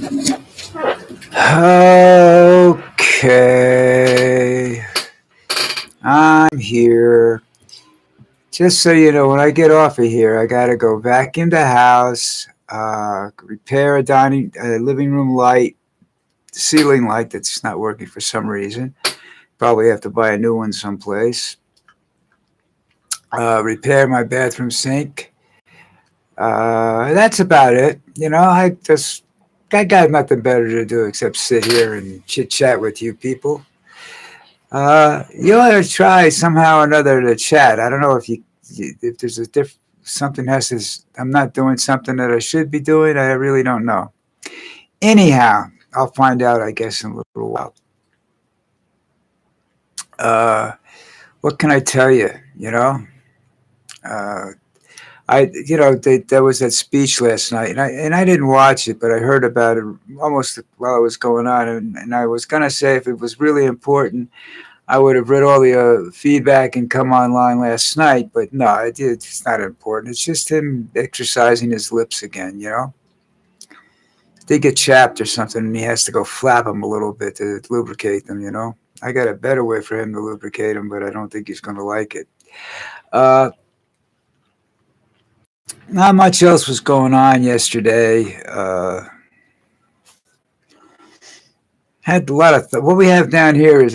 Okay, I'm here. Just so you know, when I get off of here, I gotta go back in the house, repair a living room light, ceiling light that's not working for some reason. Probably have to buy a new one someplace. Repair my bathroom sink. That's about it. I got nothing better to do except sit here and chit chat with you people. You ought to try somehow or another to chat. I don't know if there's a something has to. I'm not doing something that I should be doing. I really don't know. Anyhow, I'll find out. I guess in a little while. Uh, what can I tell you? Uh, there was that speech last night, and I didn't watch it, but I heard about it almost while it was going on, and I was gonna say if it was really important, I would have read all the feedback and come online last night, but no, it's not important. It's just him exercising his lips again, They get chapped or something, and he has to go flap them a little bit to lubricate them. I got a better way for him to lubricate them, but I don't think he's going to like it. Uh, Not much else was going on yesterday. Had a lot of what we have down here is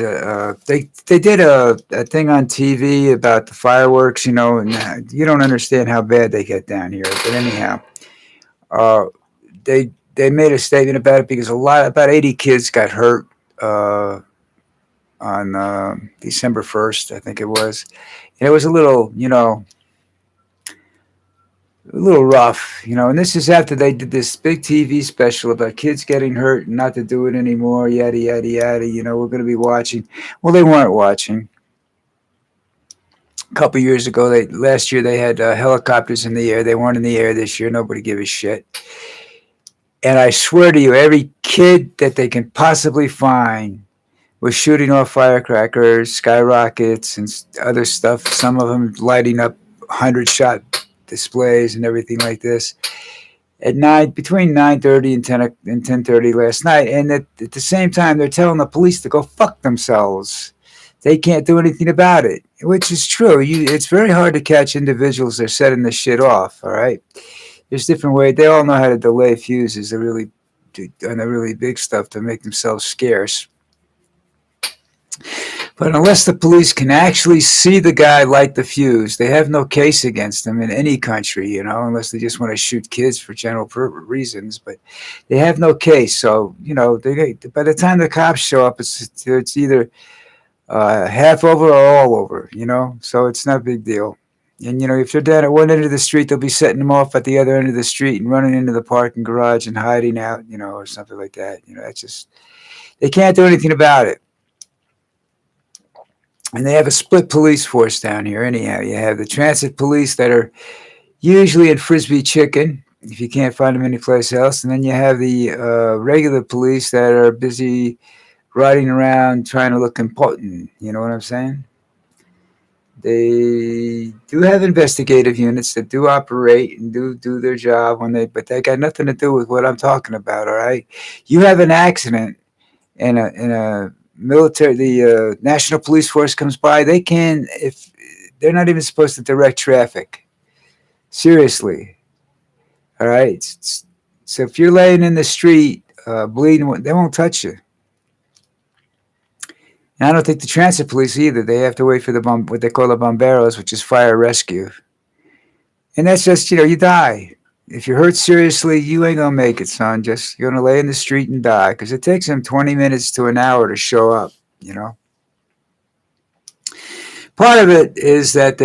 they did a thing on TV about the fireworks, and you don't understand how bad they get down here. But anyhow, uh, they made a statement about it because about 80 kids got hurt on December 1st, I think it was, and it was a little rough. And this is after they did this big TV special about kids getting hurt and not to do it anymore, yada, yada, yada. We're going to be watching. Well, they weren't watching. A couple years ago, last year, they had helicopters in the air. They weren't in the air this year. Nobody gave a shit. And I swear to you, every kid that they can possibly find was shooting off firecrackers, skyrockets, and other stuff. Some of them lighting up 100-shot displays and everything like this at between 9:30 and 10:30 last night. And at the same time, they're telling the police to go fuck themselves. They can't do anything about it, which is true. It's very hard to catch individuals that are setting this shit off. All right, there's different ways. They all know how to delay fuses. They really do on the really big stuff to make themselves scarce. But unless the police can actually see the guy light the fuse, they have no case against him in any country, unless they just want to shoot kids for general reasons. But they have no case. So, by the time the cops show up, it's either half over or all over. So it's not a big deal. And, if they're down at one end of the street, they'll be setting them off at the other end of the street and running into the parking garage and hiding out, or something like that. That's just, they can't do anything about it. And they have a split police force down here. Anyhow, you have the transit police that are usually in Frisbee Chicken, if you can't find them anyplace else. And then you have the regular police that are busy riding around trying to look important. You know what I'm saying? They do have investigative units that do operate and do their job but they got nothing to do with what I'm talking about. All right, you have an accident in a military, the national police force comes by. They can, if they're not even supposed to direct traffic. Seriously, all right. So if you're laying in the street bleeding, they won't touch you. And I don't think the transit police either. They have to wait for what they call the bomberos, which is fire rescue. And that's just, you die. If you're hurt seriously, you ain't gonna make it, son. Just you're gonna lay in the street and die because it takes them 20 minutes to an hour to show up. Part of it is that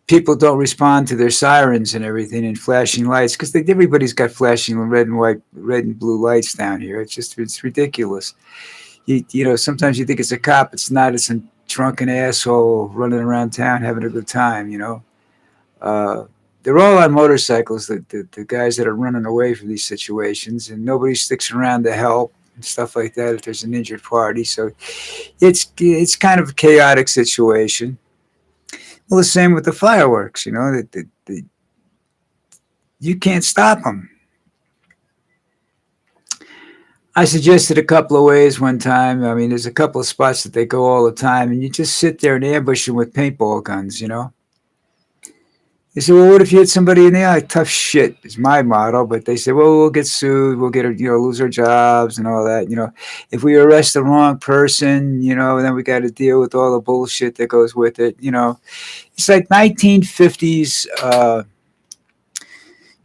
people don't respond to their sirens and everything and flashing lights because everybody's got flashing red and blue lights down here. It's ridiculous. Sometimes you think it's a cop. It's not. It's a drunken asshole running around town having a good time. They're all on motorcycles, the guys that are running away from these situations, and nobody sticks around to help and stuff like that if there's an injured party. So it's kind of a chaotic situation. Well, the same with the fireworks, you can't stop them. I suggested a couple of ways one time. I mean, there's a couple of spots that they go all the time, and you just sit there and ambush them with paintball guns, you know? They said, well, what if you hit somebody in the eye? Tough shit is my motto. But they said, well, we'll get sued. We'll get, lose our jobs and all that. If we arrest the wrong person, then we got to deal with all the bullshit that goes with it. It's like 1950s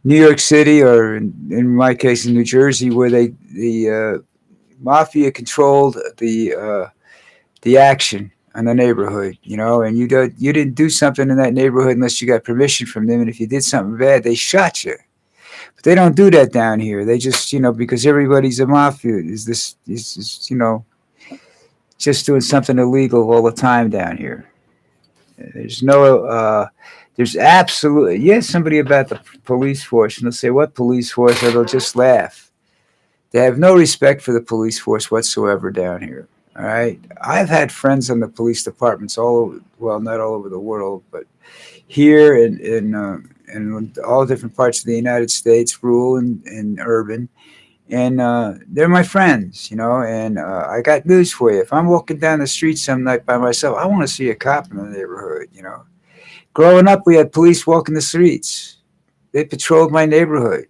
New York City, or in my case, in New Jersey, where the mafia controlled the action in the neighborhood, and you didn't do something in that neighborhood unless you got permission from them, and if you did something bad, they shot you. But they don't do that down here. They just, because everybody's a mafia, just doing something illegal all the time down here. There's no, there's absolutely, yes, somebody about the police force, and they'll say, what police force? Or they'll just laugh. They have no respect for the police force whatsoever down here. All right. I've had friends in the police departments all over, well, not all over the world, but here in all different parts of the United States, rural and urban. And they're my friends, and I got news for you. If I'm walking down the street some night by myself, I want to see a cop in the neighborhood. Growing up, we had police walking the streets. They patrolled my neighborhood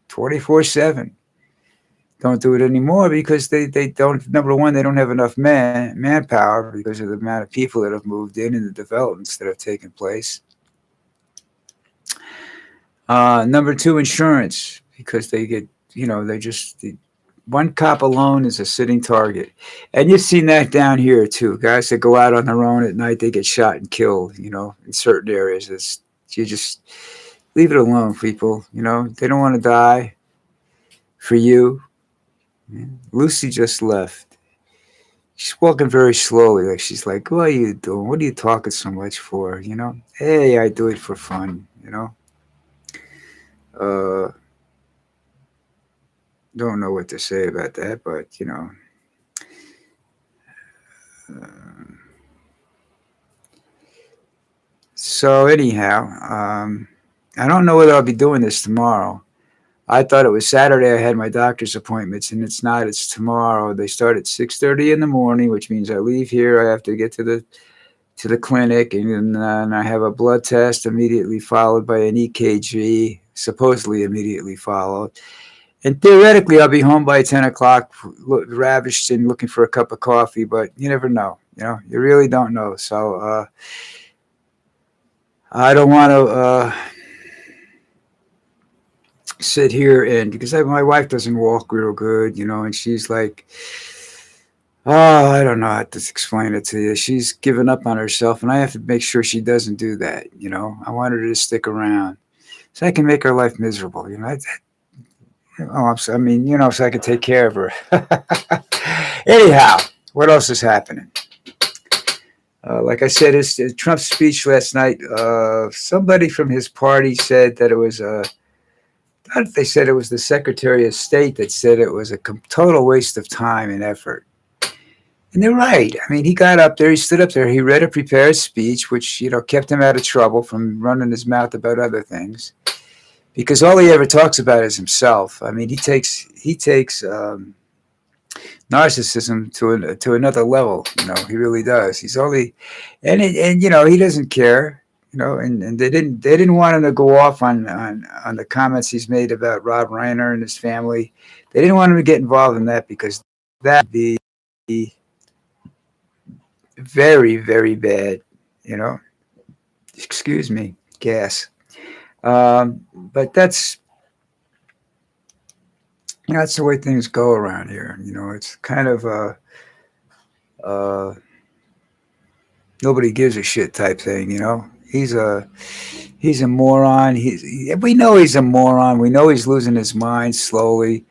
24/7. Don't do it anymore because they don't, number one, they don't have enough manpower because of the amount of people that have moved in and the developments that have taken place. Number two, insurance, because they get, one cop alone is a sitting target. And you've seen that down here too. Guys that go out on their own at night, they get shot and killed, in certain areas. You just leave it alone, people. They don't want to die for you. Lucy just left. She's walking very slowly, like she's like, "What are you doing? What are you talking so much for?" Hey, I do it for fun. Uh, don't know what to say about that, but So anyhow, I don't know whether I'll be doing this tomorrow. I thought it was Saturday. I had my doctor's appointments, and it's not. It's tomorrow. They start at 6:30 in the morning, which means I leave here. I have to get to the clinic, and then I have a blood test immediately followed by an EKG, supposedly immediately followed. And theoretically, I'll be home by 10 o'clock, ravished and looking for a cup of coffee, but you never know. You really don't know. So I don't want to sit here and, because my wife doesn't walk real good, and she's like, oh, I don't know how to explain it to you. She's given up on herself, and I have to make sure she doesn't do that. I want her to stick around so I can make her life miserable. I mean, so I can take care of her. Anyhow, what else is happening? Like I said, it's Trump's speech last night. Somebody from his party said that it was they said it was the Secretary of State that said it was a total waste of time and effort. And they're right. I mean, he got up there, he stood up there, he read a prepared speech, which, kept him out of trouble from running his mouth about other things. Because all he ever talks about is himself. I mean, he takes narcissism to another level. He really does. He's only, and he doesn't care. And they didn't want him to go off on the comments he's made about Rob Reiner and his family. They didn't want him to get involved in that because that would be very, very bad. Excuse me, gas. But that's the way things go around here. It's kind of nobody gives a shit type thing. He's a moron. We know he's a moron. We know he's losing his mind slowly,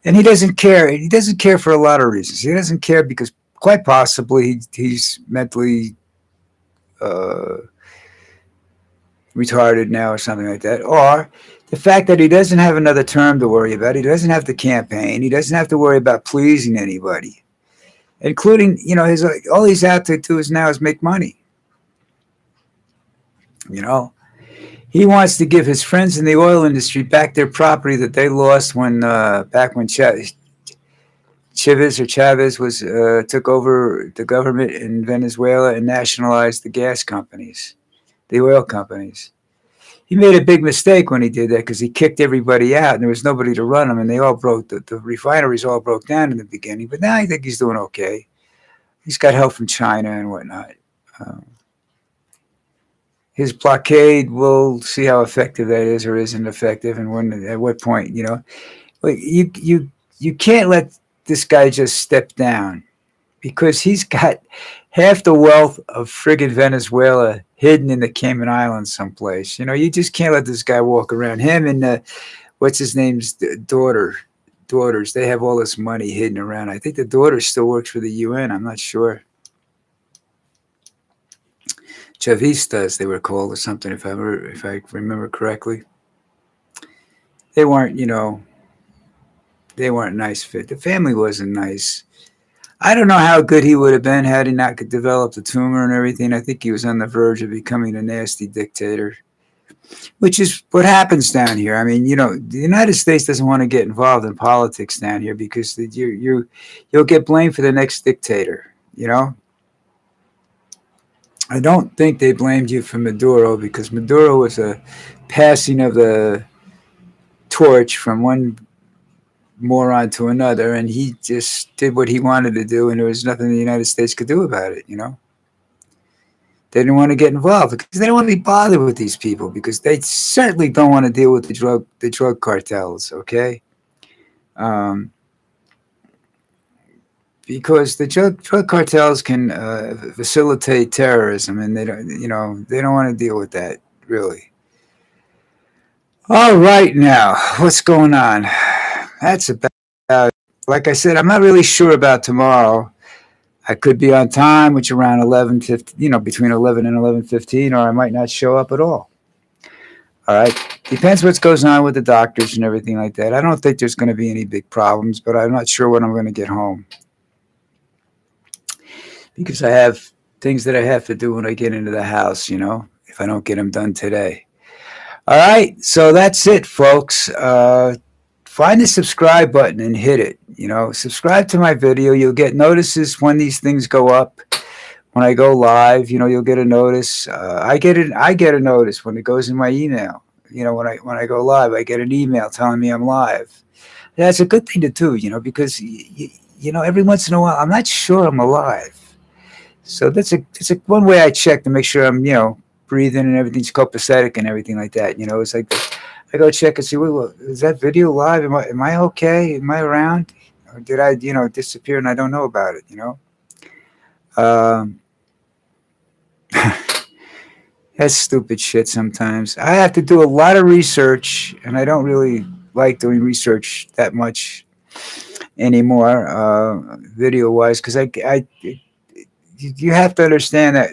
and he doesn't care. He doesn't care for a lot of reasons. He doesn't care because quite possibly he's mentally retarded now or something like that, or the fact that he doesn't have another term to worry about. He doesn't have to campaign. He doesn't have to worry about pleasing anybody, including, his all he's out to do is make money. He wants to give his friends in the oil industry back their property that they lost back when Chavez was took over the government in Venezuela and nationalized the gas companies, the oil companies. He made a big mistake when he did that because he kicked everybody out and there was nobody to run them, and they all broke. The refineries all broke down in the beginning, but now I think he's doing okay. He's got help from China and whatnot. Um, his blockade, we'll see how effective that is or isn't effective, and when at what point, But you can't let this guy just step down because he's got half the wealth of friggin' Venezuela hidden in the Cayman Islands someplace. You just can't let this guy walk around. Him and what's his name's daughters. They have all this money hidden around. I think the daughter still works for the UN. I'm not sure. Chavistas, they were called or something, if I remember correctly. They weren't, they weren't nice fit. The family wasn't nice. I don't know how good he would have been had he not developed a tumor and everything. I think he was on the verge of becoming a nasty dictator, which is what happens down here. I mean, the United States doesn't want to get involved in politics down here because you'll get blamed for the next dictator. I don't think they blamed you for Maduro because Maduro was a passing of the torch from one moron to another, and he just did what he wanted to do, and there was nothing the United States could do about it. They didn't want to get involved because they don't want to be bothered with these people because they certainly don't want to deal with the drug cartels. Okay, um, because the drug cartels can facilitate terrorism, and they don't want to deal with that really. All right, now what's going on? That's about. Like I said, I'm not really sure about tomorrow. I could be on time, which around 11:50, between 11 and 11:15, or I might not show up at all. All right. Depends what goes on with the doctors and everything like that. I don't think there's going to be any big problems, but I'm not sure when I'm going to get home because I have things that I have to do when I get into the house, if I don't get them done today. All right. So that's it, folks. Find the subscribe button and hit it. Subscribe to my video. You'll get notices when these things go up. When I go live, you'll get a notice. I get it. I get a notice when it goes in my email. When I go live, I get an email telling me I'm live. That's a good thing to do, because every once in a while I'm not sure I'm alive. So that's a one way I check to make sure I'm breathing and everything's copacetic and everything like that. It's like I go check and see, well, is that video live? Am I okay? Am I around? Or did I disappear and I don't know about it? Um, That's stupid shit sometimes. I have to do a lot of research, and I don't really like doing research that much anymore, video wise, because you have to understand that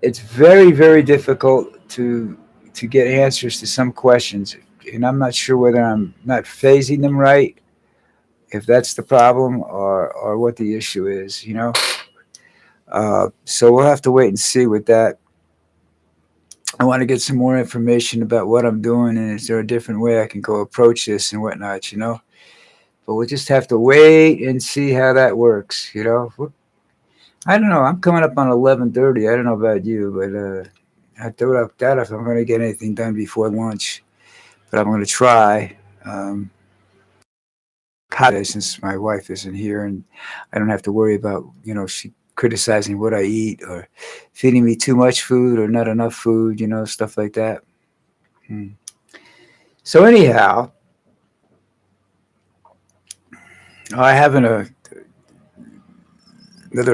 it's very, very difficult to get answers to some questions, and I'm not sure whether I'm not phasing them right, if that's the problem, or what the issue is. So we'll have to wait and see with that. I want to get some more information about what I'm doing and is there a different way I can go approach this and whatnot. But we'll just have to wait and see how that works. I don't know. I'm coming up on 11:30. I don't know about you, but I doubt if I'm going to get anything done before lunch. But I'm going to try. Since my wife isn't here and I don't have to worry about she criticizing what I eat or feeding me too much food or not enough food, stuff like that. Hmm. So anyhow, I have another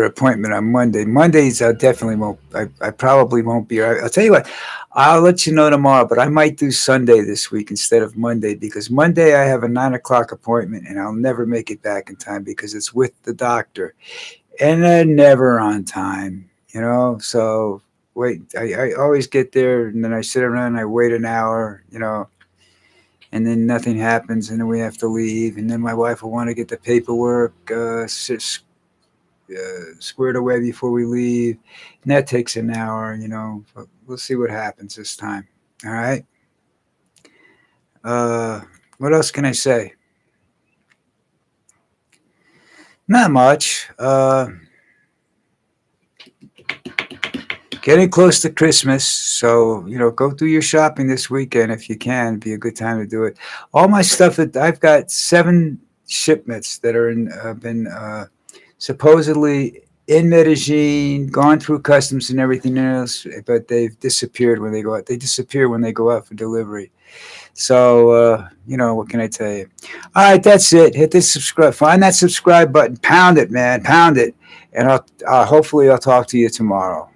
appointment on Monday. Mondays I definitely won't. I probably won't be. I'll tell you what. I'll let you know tomorrow, but I might do Sunday this week instead of Monday because Monday I have a 9 o'clock appointment and I'll never make it back in time because it's with the doctor and they're never on time. So wait, I always get there and then I sit around and I wait an hour, and then nothing happens and then we have to leave and then my wife will want to get the paperwork squared away before we leave, and that takes an hour. But we'll see what happens this time. All right. Uh, what else can I say? Not much. Getting close to Christmas, so go do your shopping this weekend if you can. It'd be a good time to do it. All my stuff that I've got 7 shipments that are been supposedly in Medellin, gone through customs and everything else, but they've disappeared when they go out. They disappear when they go out for delivery. So what can I tell you? All right, that's it. Hit the subscribe. Find that subscribe button. Pound it, man. Pound it. And hopefully I'll talk to you tomorrow.